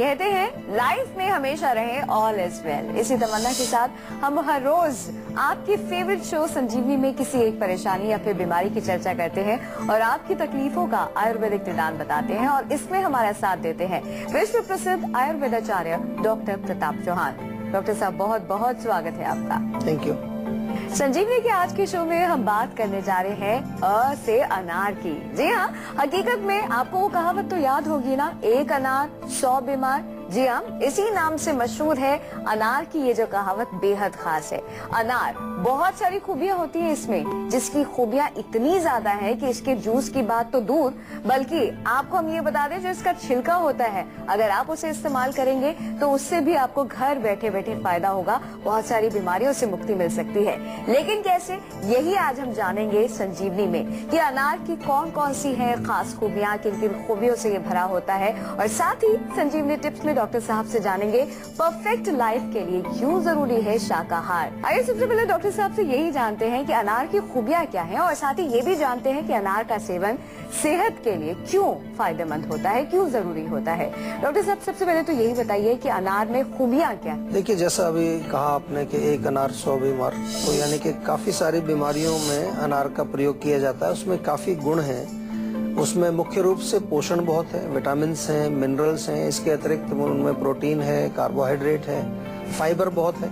कहते हैं लाइफ में हमेशा रहे ऑल इज वेल। इसी तमन्ना के साथ हम हर रोज आपकी फेवरेट शो संजीवनी में किसी एक परेशानी या फिर बीमारी की चर्चा करते हैं और आपकी तकलीफों का आयुर्वेदिक निदान बताते हैं, और इसमें हमारा साथ देते हैं विश्व प्रसिद्ध आयुर्वेदाचार्य डॉक्टर प्रताप चौहान। डॉक्टर साहब, बहुत बहुत स्वागत है आपका। Thank you. संजीवनी के आज के शो में हम बात करने जा रहे हैं अ से अनार की। जी हाँ, हकीकत में आपको वो कहावत तो याद होगी ना, एक अनार 100 बीमार। जी हाँ, इसी नाम से मशहूर है अनार की ये जो कहावत बेहद खास है। अनार बहुत सारी खूबियां होती हैं इसमें, जिसकी खूबियां इतनी ज्यादा है कि इसके जूस की बात तो दूर, बल्कि आपको हम ये बता दें जो इसका छिलका होता है, अगर आप उसे इस्तेमाल करेंगे तो उससे भी आपको घर बैठे बैठे फायदा होगा, बहुत सारी बीमारियों से मुक्ति मिल सकती है। लेकिन कैसे, यही आज हम जानेंगे संजीवनी में कि अनार की कौन कौन सी है खास खूबियां, किन किन खूबियों से ये भरा होता है, और साथ ही संजीवनी टिप्स में डॉक्टर साहब से जानेंगे परफेक्ट लाइफ के लिए क्यों जरूरी है शाकाहार। आइए सबसे पहले डॉक्टर साहब से यही जानते हैं कि अनार की खूबियां क्या हैं, और साथ ही ये भी जानते हैं कि अनार का सेवन सेहत के लिए क्यों फायदेमंद होता है, क्यों जरूरी होता है। डॉक्टर साहब, सबसे पहले तो यही बताइए कि अनार में खूबियां क्या है। देखिए, जैसा अभी कहा आपने कि एक अनार 100 बीमार, तो यानी कि काफी सारी बीमारियों में अनार का प्रयोग किया जाता है। उसमें काफी गुण हैं। उसमें मुख्य रूप से पोषण बहुत है, विटामिन्स हैं, मिनरल्स हैं। इसके अतिरिक्त उनमें प्रोटीन है, कार्बोहाइड्रेट है, फाइबर बहुत है।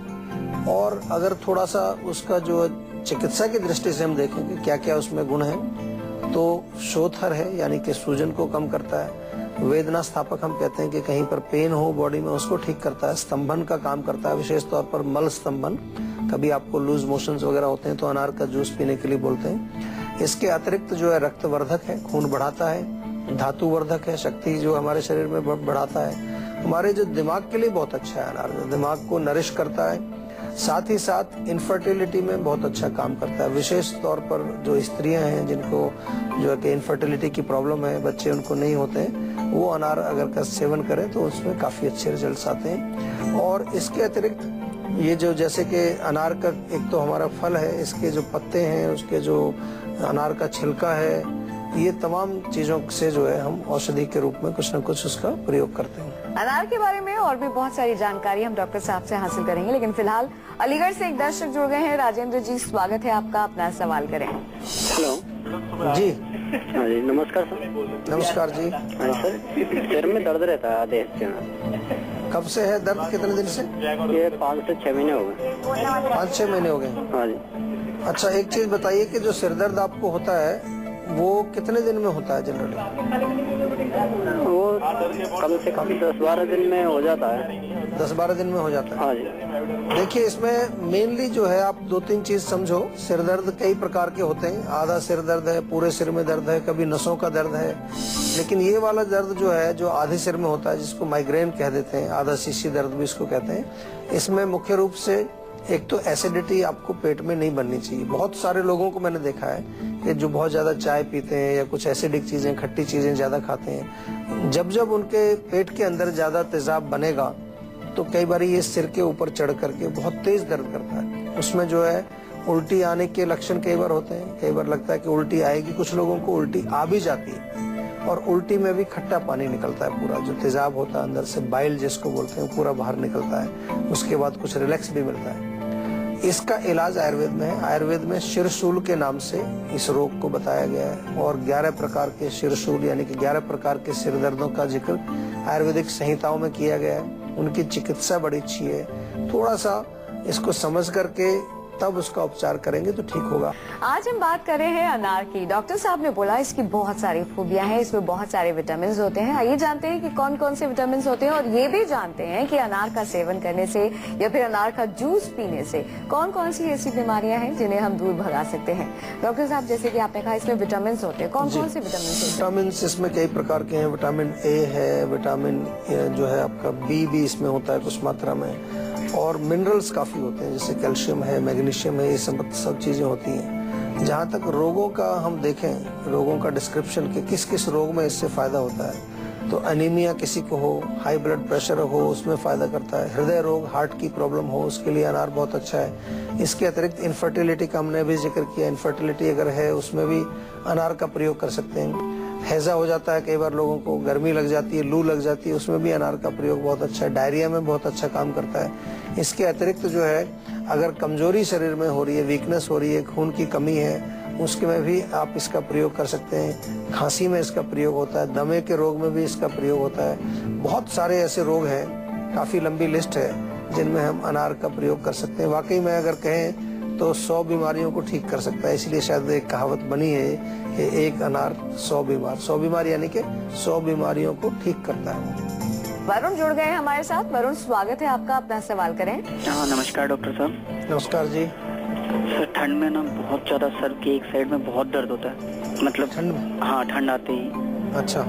और अगर थोड़ा सा उसका जो चिकित्सा की दृष्टि से हम देखेंगे क्या क्या उसमें गुण है, तो शोथर है, यानी कि सूजन को कम करता है। वेदना स्थापक हम कहते हैं कि कहीं पर पेन हो बॉडी में, उसको ठीक करता है। स्तंभन का काम करता है, विशेष तौर पर मल स्तंभन। कभी आपको लूज मोशंस वगैरह होते हैं तो अनार का जूस पीने के लिए बोलते हैं। इसके अतिरिक्त जो है रक्तवर्धक है, खून बढ़ाता है, धातुवर्धक है, शक्ति जो हमारे शरीर में बढ़ाता है। हमारे जो दिमाग के लिए बहुत अच्छा है अनार, दिमाग को नरिश करता है। साथ ही साथ इनफर्टिलिटी में बहुत अच्छा काम करता है। विशेष तौर पर जो स्त्रियां हैं जिनको जो है कि इनफर्टिलिटी की प्रॉब्लम है, बच्चे उनको नहीं होते हैं, वो अनार अगर का सेवन करें तो उसमें काफी अच्छे रिजल्ट्स आते हैं। और इसके अतिरिक्त ये जो जैसे कि अनार का एक तो हमारा फल है, इसके जो पत्ते हैं, उसके जो अनार का छिलका है, ये तमाम चीजों से जो है हम औषधि के रूप में कुछ न कुछ उसका प्रयोग करते हैं। अनार के बारे में और भी बहुत सारी जानकारी हम डॉक्टर साहब से हासिल करेंगे, लेकिन फिलहाल अलीगढ़ से एक दर्शक जुड़ गए हैं। राजेंद्र जी, स्वागत है आपका, अपना सवाल करें। हेलो जी। हाँ जी, नमस्कार सर। नमस्कार जी। हाँ सर, सिर में दर्द रहता है आधे हिस्से में। कब से है दर्द, कितने दिन से? ये 5 से 6 महीने हो गए। 5-6 महीने हो गए। हाँ जी। अच्छा, एक चीज बताइए कि जो सिर दर्द आपको होता है वो कितने दिन में होता है जनरली? वो कम से कम 10-12 दिन में हो जाता है। 10-12 दिन में हो जाता है। हाँ जी। देखिए, इसमें मेनली जो है आप 2-3 चीज समझो। सिर दर्द कई प्रकार के होते हैं। आधा सिर दर्द है, पूरे सिर में दर्द है, कभी नसों का दर्द है। लेकिन ये वाला दर्द जो है, जो आधे सिर में होता है, जिसको माइग्रेन कह देते हैं, आधा शीशी दर्द भी इसको कहते हैं, इसमें मुख्य रूप से एक तो एसिडिटी आपको पेट में नहीं बननी चाहिए। बहुत सारे लोगों को मैंने देखा है कि जो बहुत ज्यादा चाय पीते हैं या कुछ एसिडिक चीजें, खट्टी चीजें ज्यादा खाते हैं, जब जब उनके पेट के अंदर ज्यादा तेजाब बनेगा तो कई बार ये सिर के ऊपर चढ़ करके बहुत तेज दर्द करता है। उसमें जो है उल्टी आने के लक्षण कई बार होते हैं। कई बार लगता है कि उल्टी आएगी, कुछ लोगों को उल्टी आ भी जाती है, और उल्टी में भी खट्टा पानी निकलता है। पूरा जो तेजाब होता है अंदर से, बाइल जिसको बोलते हैं, पूरा बाहर निकलता है। उसके बाद कुछ रिलैक्स भी मिलता है। इसका इलाज आयुर्वेद में है। आयुर्वेद में शिरशूल के नाम से इस रोग को बताया गया है, और 11 प्रकार के शिरशूल यानी कि 11 प्रकार के सिर दर्दों का जिक्र आयुर्वेदिक संहिताओं में किया गया है। उनकी चिकित्सा बड़ी अच्छी है। थोड़ा सा इसको समझ करके तब उसका उपचार करेंगे तो ठीक होगा। आज हम बात कर रहे हैं अनार की। डॉक्टर साहब ने बोला इसकी बहुत सारी खूबियां हैं, इसमें बहुत सारे विटामिन होते हैं। आइए जानते हैं कि कौन कौन से विटामिन होते हैं, और ये भी जानते हैं कि अनार का सेवन करने से या फिर अनार का जूस पीने से कौन कौन सी ऐसी बीमारियां हैं जिन्हें हम दूर भगा सकते हैं। डॉक्टर साहब, जैसे कि आपने कहा इसमें विटामिन होते हैं, कौन कौन से विटामिन? विटामिन इसमें कई प्रकार के हैं। विटामिन ए है, विटामिन जो है आपका बी भी इसमें होता है कुछ मात्रा में, और मिनरल्स काफी होते हैं, जैसे कैल्शियम है, मैग्नीशियम है, ये सब चीजें होती हैं। जहाँ तक रोगों का हम देखें, रोगों का डिस्क्रिप्शन के किस किस रोग में इससे फायदा होता है, तो एनीमिया किसी को हो, हाई ब्लड प्रेशर हो, उसमें फायदा करता है। हृदय रोग, हार्ट की प्रॉब्लम हो, उसके लिए अनार बहुत अच्छा है। इसके अतिरिक्त इनफर्टिलिटी का हमने भी जिक्र किया, इनफर्टिलिटी अगर है उसमें भी अनार का प्रयोग कर सकते हैं। हैजा हो जाता है, कई बार लोगों को गर्मी लग जाती है, लू लग जाती है, उसमें भी अनार का प्रयोग बहुत अच्छा है। डायरिया में बहुत अच्छा काम करता है। इसके अतिरिक्त जो है, अगर कमजोरी शरीर में हो रही है, वीकनेस हो रही है, खून की कमी है, उसके में भी आप इसका प्रयोग कर सकते हैं। खांसी में इसका प्रयोग होता है, दमे के रोग में भी इसका प्रयोग होता है। बहुत सारे ऐसे रोग हैं, काफी लंबी लिस्ट है जिनमें हम अनार का प्रयोग कर सकते हैं। वाकई में अगर कहें तो 100 बीमारियों को ठीक कर सकता है। इसलिए शायद एक कहावत बनी है कि एक अनार 100 बीमार। 100 बीमार यानी कि 100 बीमारियों को ठीक करता है। वरुण जुड़ गए हमारे साथ। वरुण, स्वागत है आपका, अपना सवाल करें। हाँ, नमस्कार डॉक्टर साहब। नमस्कार जी। सर, ठंड में ना बहुत ज्यादा सर के एक साइड में बहुत दर्द होता है, मतलब ठंड में? हाँ, ठंड आते ही। अच्छा,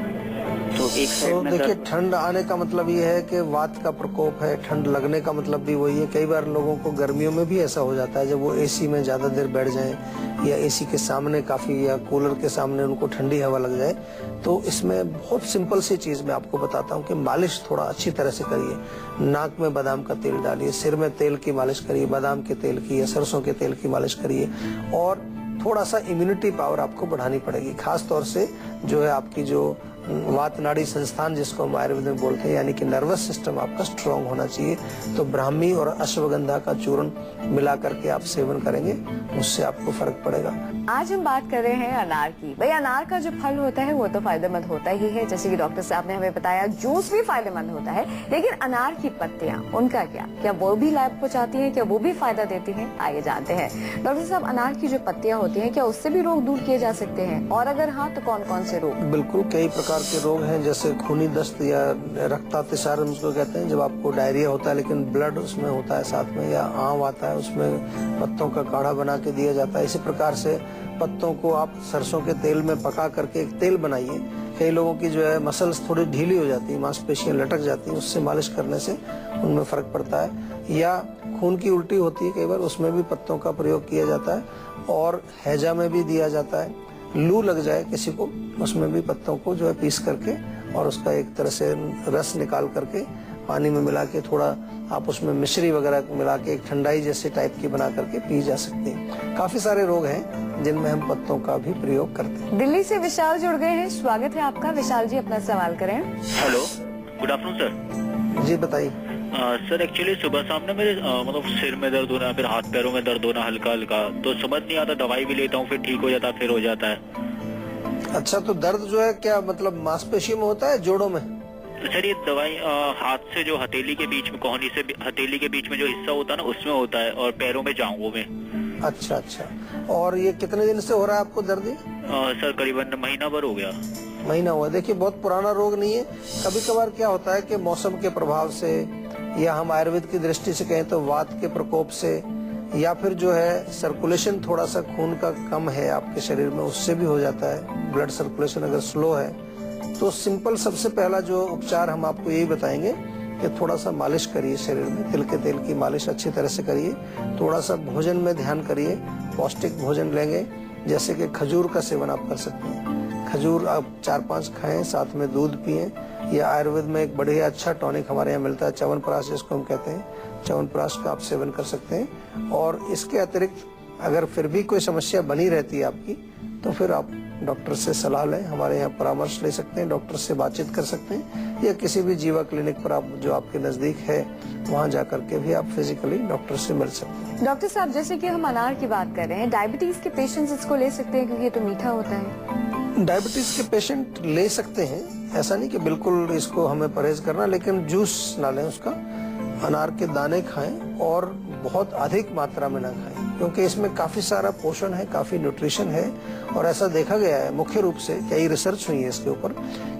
तो एक साइड तो में देखिए, दर्द। ठंड आने का मतलब ये है कि वात का प्रकोप है। ठंड लगने का मतलब भी वही है। कई बार लोगों को गर्मियों में भी ऐसा हो जाता है, जब वो एसी में ज्यादा देर बैठ जाएं या एसी के सामने काफी या कूलर के सामने उनको ठंडी हवा लग जाए। तो इसमें बहुत सिंपल सी चीज मैं आपको बताता हूँ कि मालिश थोड़ा अच्छी तरह से करिए। नाक में बादाम का तेल डालिए, सिर में तेल की मालिश करिए, बादाम के तेल की या सरसों के तेल की मालिश करिए। और थोड़ा सा इम्यूनिटी पावर आपको बढ़ानी पड़ेगी। खास तौर से जो है आपकी जो वात नाड़ी संस्थान, जिसको हम आयुर्वेद में बोलते हैं, यानी कि नर्वस सिस्टम आपका स्ट्रांग होना चाहिए। तो ब्राह्मी और अश्वगंधा का चूर्ण मिला करके आप सेवन करेंगे, उससे आपको फर्क पड़ेगा। आज हम बात कर रहे हैं अनार की। भाई, अनार का जो फल होता है वो तो फायदेमंद होता ही है, जैसे कि डॉक्टर साहब ने हमें बताया। जूस भी फायदेमंद होता है, लेकिन अनार की पत्तियां, उनका क्या वो भी लाभ पहुंचाती हैं? क्या वो भी फायदा देती हैं? आइए जानते हैं। डॉक्टर साहब, अनार की जो पत्तियां होती हैं, क्या उससे भी रोग दूर किए जा सकते हैं? और अगर हाँ, तो कौन कौन से रोग? बिल्कुल, कई प्रकार के रोग हैं, जैसे खूनी दस्त या रक्तातिसार उसको कहते हैं। जब आपको डायरिया होता है लेकिन ब्लड उसमें होता है साथ में, या आंव आता है, उसमें पत्तों का काढ़ा बना के दिया जाता है। इसी प्रकार से पत्तों को आप सरसों के तेल में पका करके एक तेल बनाइए। कई लोगों की जो है मसल्स थोड़ी ढीली हो जाती है, मांसपेशियां लटक जाती हैं, उससे मालिश करने से उनमें फर्क पड़ता है। या खून की उल्टी होती है कई बार, उसमें भी पत्तों का प्रयोग किया जाता है। और हैजा में भी दिया जाता है। लू लग जाए किसी को, उसमें भी पत्तों को जो है पीस करके और उसका एक तरह से रस निकाल करके पानी में मिला के, थोड़ा आप उसमें मिश्री वगैरह मिला के एक ठंडाई जैसे टाइप की बना करके पी जा सकती है। काफी सारे रोग हैं जिनमें हम पत्तों का भी प्रयोग करते हैं। दिल्ली से विशाल जुड़ गए हैं, स्वागत है आपका। विशाल जी, अपना सवाल करें। Hello, good afternoon sir. जी बताइए। सर, एक्चुअली सुबह शाम ना मेरे मतलब सिर में दर्द होना, फिर हाथ पैरों में दर्द होना हल्का हल्का, तो समझ नहीं आता। दवाई भी लेता हूँ, फिर ठीक हो जाता है, फिर हो जाता है। अच्छा, तो दर्द जो है क्या मतलब मांसपेशियों में होता है, जोड़ों में? सर, ये दवाई हाथ से जो हथेली के बीच में, कोहनी से हथेली के बीच में जो हिस्सा होता है ना, उसमें होता है, और पैरों में जांघों में। अच्छा अच्छा। और ये कितने दिन से हो रहा है आपको दर्द? सर, करीबन महीना भर हो गया। महीना हुआ। देखिए, बहुत पुराना रोग नहीं है। कभी कभार क्या होता है कि मौसम के प्रभाव से, या हम आयुर्वेद की दृष्टि से कहें तो वात के प्रकोप से, या फिर जो है सर्कुलेशन थोड़ा सा खून का कम है आपके शरीर में, उससे भी हो जाता है। ब्लड सर्कुलेशन अगर स्लो है तो सिंपल सबसे पहला जो उपचार हम आपको यही बताएंगे कि थोड़ा सा मालिश करिए शरीर में। तिल के तेल की मालिश अच्छी तरह से करिए। थोड़ा सा भोजन में ध्यान करिए। पौष्टिक भोजन लेंगे, जैसे कि खजूर का सेवन आप कर सकते हैं। खजूर आप 4-5 खाएं, साथ में दूध पिएं। या आयुर्वेद में एक बढ़िया अच्छा टॉनिक हमारे यहाँ मिलता है, च्यवनप्राश जिसको हम कहते हैं, च्यवनप्राश का आप सेवन कर सकते हैं। और इसके अतिरिक्त अगर फिर भी कोई समस्या बनी रहती है आपकी, तो फिर आप डॉक्टर से सलाह लें। हमारे यहाँ परामर्श ले सकते हैं, डॉक्टर से बातचीत कर सकते हैं, या किसी भी जीवा क्लिनिक पर आप जो आपके नजदीक है वहाँ जाकर के भी आप फिजिकली डॉक्टर से मिल सकते हैं। डॉक्टर साहब, जैसे कि हम अनार की बात कर रहे हैं, डायबिटीज के पेशेंट्स इसको ले सकते हैं क्योंकि ये तो मीठा होता है? डायबिटीज के पेशेंट ले सकते हैं, ऐसा नहीं कि बिल्कुल इसको हमें परहेज करना, लेकिन जूस ना लें उसका। अनार के दाने खाएं और बहुत अधिक मात्रा में ना खाएं, क्योंकि इसमें काफी सारा पोषण है, काफी न्यूट्रिशन है। और ऐसा देखा गया है मुख्य रूप से, कई रिसर्च हुई है इसके ऊपर,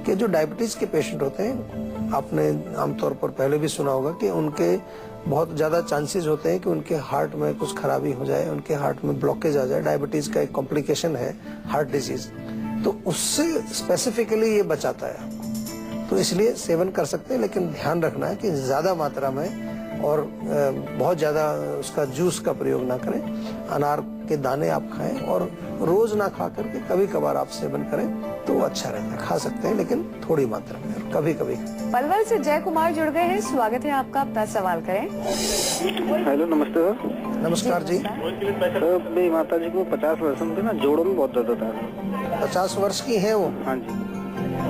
कि जो डायबिटीज के पेशेंट होते हैं, आपने आमतौर पर पहले भी सुना होगा कि उनके बहुत ज्यादा चांसेस होते हैं कि उनके हार्ट में कुछ खराबी हो जाए, उनके हार्ट में ब्लॉकेज आ जाए। डायबिटीज का एक कॉम्प्लिकेशन है हार्ट डिजीज, तो उससे स्पेसिफिकली ये बचाता है आपको। तो इसलिए सेवन कर सकते हैं, लेकिन ध्यान रखना है कि ज्यादा मात्रा में और बहुत ज्यादा उसका जूस का प्रयोग ना करें। अनार के दाने आप खाएं और रोज ना खा करके कभी कभार आप सेवन करें तो अच्छा रहता है। खा सकते हैं लेकिन थोड़ी मात्रा में, कभी कभी। पलवल से जय कुमार जुड़ गए हैं, स्वागत है आपका, अपना सवाल करें। हेलो, नमस्ते सर। नमस्कार जी। सर, मेरी माता जी को 50 वर्ष में ना जोड़ों में बहुत दर्द होता है। 50 वर्ष की है वो? हाँ जी।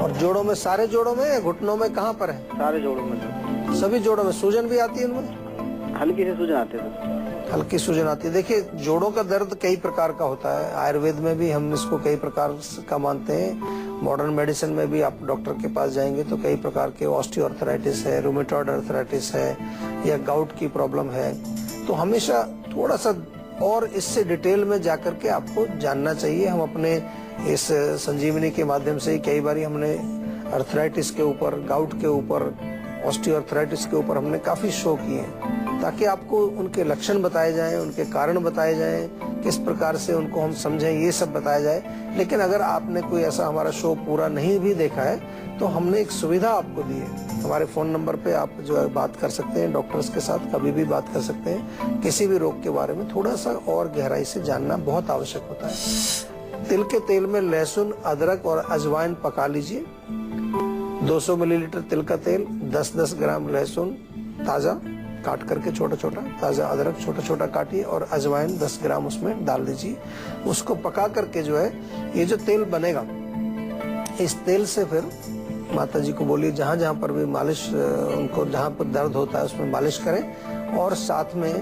और जोड़ों में, सारे जोड़ों में या घुटनों में, कहाँ पर है? सारे जोड़ों में सर। सभी जोड़ों में। सूजन भी आती है उनमें? हल्की से सूजन आते हैं। हल्की सूजन आती है। देखिए, जोड़ों का दर्द कई प्रकार का होता है। आयुर्वेद में भी हम इसको कई प्रकार का मानते हैं। मॉडर्न मेडिसिन में भी आप डॉक्टर के पास जाएंगे तो कई प्रकार के ऑस्टियोआर्थराइटिस है, रूमेटॉइड आर्थराइटिस है, या गाउट की प्रॉब्लम है। तो हमेशा थोड़ा सा और इससे डिटेल में जाकर के आपको जानना चाहिए। हम अपने इस संजीवनी के माध्यम से कई बार हमने आर्थराइटिस के ऊपर, गाउट के ऊपर, ऑस्टियोआर्थराइटिस के ऊपर हमने काफी शो किए हैं, ताकि आपको उनके लक्षण बताए जाएं, उनके कारण बताए जाएं, किस प्रकार से उनको हम समझें, ये सब बताया जाए। लेकिन अगर आपने कोई ऐसा हमारा शो पूरा नहीं भी देखा है तो हमने एक सुविधा आपको दी है। हमारे फोन नंबर पे आप जो है बात कर सकते हैं, डॉक्टर्स के साथ कभी भी बात कर सकते हैं। किसी भी रोग के बारे में थोड़ा सा और गहराई से जानना बहुत आवश्यक होता है। तिल के तेल में लहसुन, अदरक और अजवाइन पका लीजिए। 200 मिलीलीटर तिल का तेल, 10-10 ग्राम लहसुन ताजा काट करके छोटा छोटा, ताजा अदरक छोटा छोटा काटिए और अजवाइन 10 ग्राम उसमें डाल दीजिए। उसको पका करके जो है, ये जो तेल बनेगा, इस तेल से फिर माता जी को बोलिए जहाँ जहाँ पर भी मालिश, उनको जहाँ पर दर्द होता है उसमें मालिश करें। और साथ में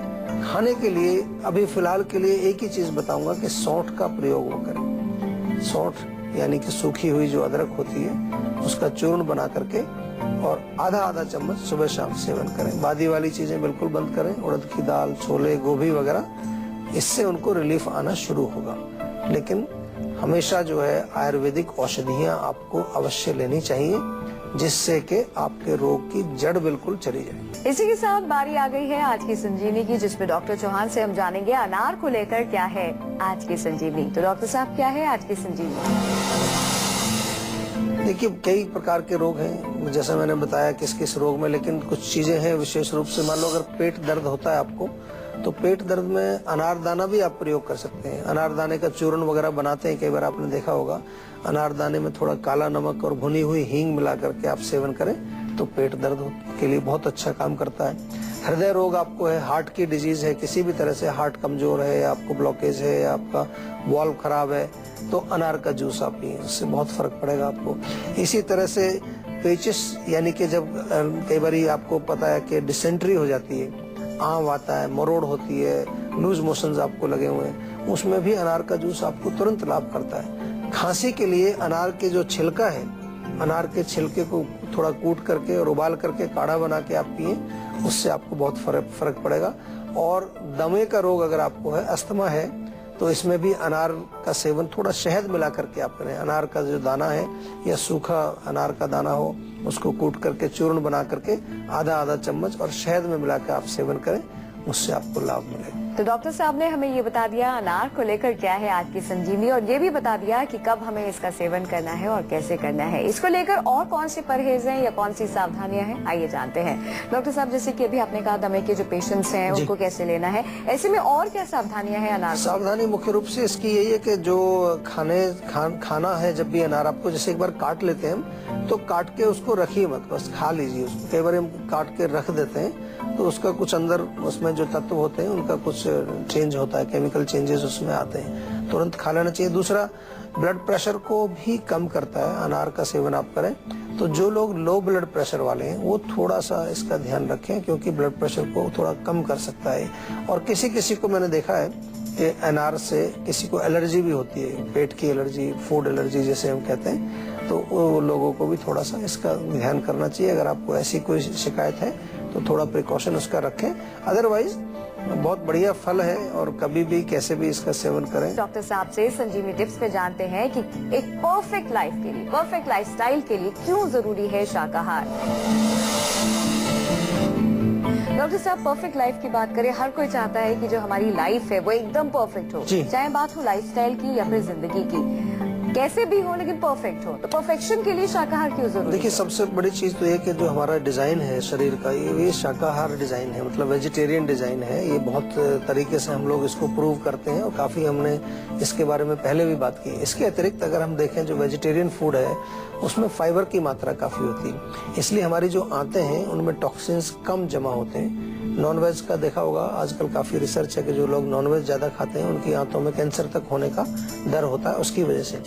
खाने के लिए अभी फिलहाल के लिए एक ही चीज बताऊंगा कि सौंठ का प्रयोग वो करें। सौंठ यानी कि सूखी हुई जो अदरक होती है उसका चूर्ण बना करके और आधा चम्मच सुबह शाम सेवन करें। बादी वाली चीजें बिल्कुल बंद करें, उड़द की दाल, छोले, गोभी वगैरह, इससे उनको रिलीफ आना शुरू होगा। लेकिन हमेशा जो है आयुर्वेदिक औषधियां आपको अवश्य लेनी चाहिए, जिससे कि आपके रोग की जड़ बिल्कुल चली जाए। इसी के साथ बारी आ गई है आज की संजीवनी की, जिसमें डॉक्टर चौहान से हम जानेंगे अनार को लेकर क्या है आज की संजीवनी। तो डॉक्टर साहब, क्या है आज की संजीवनी? देखिए, कई प्रकार के रोग हैं, जैसा मैंने बताया किस किस रोग में, लेकिन कुछ चीजें हैं विशेष रूप से। मान लो अगर पेट दर्द होता है आपको, तो पेट दर्द में अनारदाना भी आप प्रयोग कर सकते हैं। अनारदाने का चूर्ण वगैरह बनाते हैं, कई बार आपने देखा होगा। अनारदाने में थोड़ा काला नमक और भुनी हुई हींग मिला करके आप सेवन करें तो पेट दर्द के लिए बहुत अच्छा काम करता है। हृदय रोग आपको है, हार्ट की डिजीज है, किसी भी तरह से हार्ट कमजोर है, या आपको ब्लॉकेज है, या आपका वॉल्व खराब है, तो अनार का जूस आप पिए, उससे बहुत फर्क पड़ेगा आपको। इसी तरह से पेचिस, यानी कि जब कई बार आपको पता है कि डिसेंट्री हो जाती है, आम आता है, मरोड़ होती है, लूज मोशंस आपको लगे हुए हैं, उसमें भी अनार का जूस आपको तुरंत लाभ करता है। खांसी के लिए अनार के जो छिलका है, अनार के छिलके को थोड़ा कूट करके और उबाल करके काढ़ा बना के आप पिए, उससे आपको बहुत फर्क पड़ेगा। और दमे का रोग अगर आपको है, अस्थमा है, तो इसमें भी अनार का सेवन थोड़ा शहद मिला करके आप करें। अनार का जो दाना है या सूखा अनार का दाना हो, उसको कूट करके चूर्ण बना करके आधा चम्मच और शहद में मिलाकर आप सेवन करें, उससे आपको लाभ मिलेगा। तो डॉक्टर साहब ने हमें ये बता दिया अनार को लेकर क्या है आज की संजीवनी, और ये भी बता दिया कि कब हमें इसका सेवन करना है और कैसे करना है। इसको लेकर और कौन सी परहेज हैं या कौन सी सावधानियां हैं, आइए जानते हैं। डॉक्टर साहब, जैसे कि अभी आपने कहा दमे के जो पेशेंट्स हैं उनको कैसे लेना है, ऐसे में और क्या सावधानियां हैं अनार? सावधानी मुख्य रूप से इसकी यही है कि जो खाना है, जब भी अनार आपको, जैसे एक बार काट लेते हैं हम, तो काट के उसको रखिए मत, बस खा लीजिए उसको। कई बार हम काट के रख देते हैं तो उसका कुछ अंदर, उसमें जो तत्व होते हैं उनका कुछ चेंज होता है, केमिकल चेंजेस उसमें आते हैं, तुरंत खा लेना चाहिए। दूसरा, ब्लड प्रेशर को भी कम करता है अनार का सेवन आप करें। तो जो लोग लो ब्लड प्रेशर वाले हैं वो थोड़ा सा इसका ध्यान रखें, क्योंकि ब्लड प्रेशर को थोड़ा कम कर सकता है। और किसी किसी को मैंने देखा है कि अनार से किसी को एलर्जी भी होती है, पेट की एलर्जी, फूड एलर्जी जैसे हम कहते हैं, तो वो लोगों को भी थोड़ा सा इसका ध्यान करना चाहिए। अगर आपको ऐसी कोई शिकायत है तो थोड़ा प्रिकॉशन उसका रखें, अदरवाइज बहुत बढ़िया फल है और कभी भी कैसे भी इसका सेवन करें। डॉक्टर साहब से संजीवनी टिप्स पे जानते हैं कि एक परफेक्ट लाइफ के लिए, परफेक्ट लाइफस्टाइल के लिए क्यों जरूरी है शाकाहार। डॉक्टर साहब, परफेक्ट लाइफ की बात करें, हर कोई चाहता है कि जो हमारी लाइफ है वो एकदम परफेक्ट हो, चाहे बात हो लाइफस्टाइल की या फिर जिंदगी की। कैसे भी हो लेकिन परफेक्ट हो, तो परफेक्शन के लिए शाकाहार क्यों जरूरी देखिए है? सबसे बड़ी चीज तो ये कि जो हमारा डिजाइन है शरीर का, ये शाकाहार डिजाइन है, मतलब वेजिटेरियन डिजाइन है। ये बहुत तरीके से हम लोग इसको प्रूव करते हैं और काफी हमने इसके बारे में पहले भी बात की। इसके अतिरिक्त अगर हम देखें जो वेजिटेरियन फूड है उसमें फाइबर की मात्रा काफी होती है, इसलिए हमारी जो आंतें हैं उनमें टॉक्सिन्स कम जमा होते हैं। नॉनवेज का देखा होगा आजकल काफी रिसर्च है कि जो लोग नॉनवेज ज्यादा खाते हैं उनकी आंतों में कैंसर तक होने का डर होता है उसकी वजह से।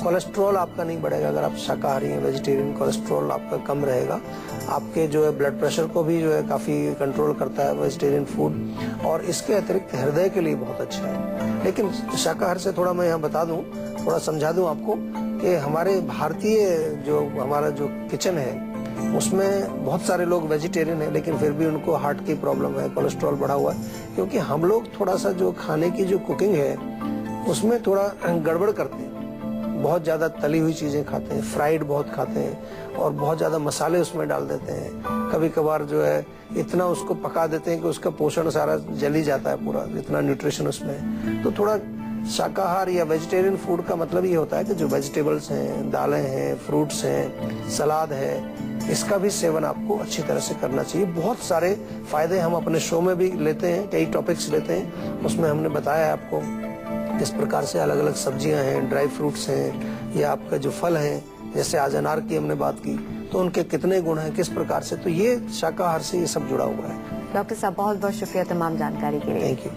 कोलेस्ट्रॉल आपका नहीं बढ़ेगा अगर आप शाकाहारी हैं, वेजिटेरियन, कोलेस्ट्रॉल आपका कम रहेगा। आपके जो है ब्लड प्रेशर को भी जो है काफी कंट्रोल करता है वेजिटेरियन फूड, और इसके अतिरिक्त हृदय के लिए बहुत अच्छा है। लेकिन शाकाहार से थोड़ा मैं यहाँ बता दूं, थोड़ा समझा दूं आपको कि हमारे भारतीय जो हमारा जो किचन है उसमें बहुत सारे लोग वेजिटेरियन हैं लेकिन फिर भी उनको हार्ट की प्रॉब्लम है, कोलेस्ट्रॉल बढ़ा हुआ है, क्योंकि हम लोग थोड़ा सा जो खाने की जो कुकिंग है उसमें थोड़ा गड़बड़ करते हैं। बहुत ज्यादा तली हुई चीजें खाते हैं, फ्राइड बहुत खाते हैं और बहुत ज्यादा मसाले उसमें डाल देते हैं। कभी कभार जो है इतना उसको पका देते हैं कि उसका पोषण सारा जल ही जाता है पूरा, इतना न्यूट्रिशन उसमें है। तो थोड़ा शाकाहार या वेजिटेरियन फूड का मतलब ये होता है कि जो वेजिटेबल्स हैं, दालें हैं, फ्रूट्स हैं, सलाद है, इसका भी सेवन आपको अच्छी तरह से करना चाहिए। बहुत सारे फायदे हम अपने शो में भी लेते हैं, कई टॉपिक्स लेते हैं, उसमें हमने बताया है आपको किस प्रकार से अलग अलग सब्जियां हैं, ड्राई फ्रूट्स हैं या आपका जो फल हैं, जैसे आज अनार की हमने बात की, तो उनके कितने गुण हैं, किस प्रकार से, तो ये शाकाहार से ये सब जुड़ा हुआ है। डॉक्टर साहब बहुत बहुत शुक्रिया तमाम जानकारी के लिए। Thank you.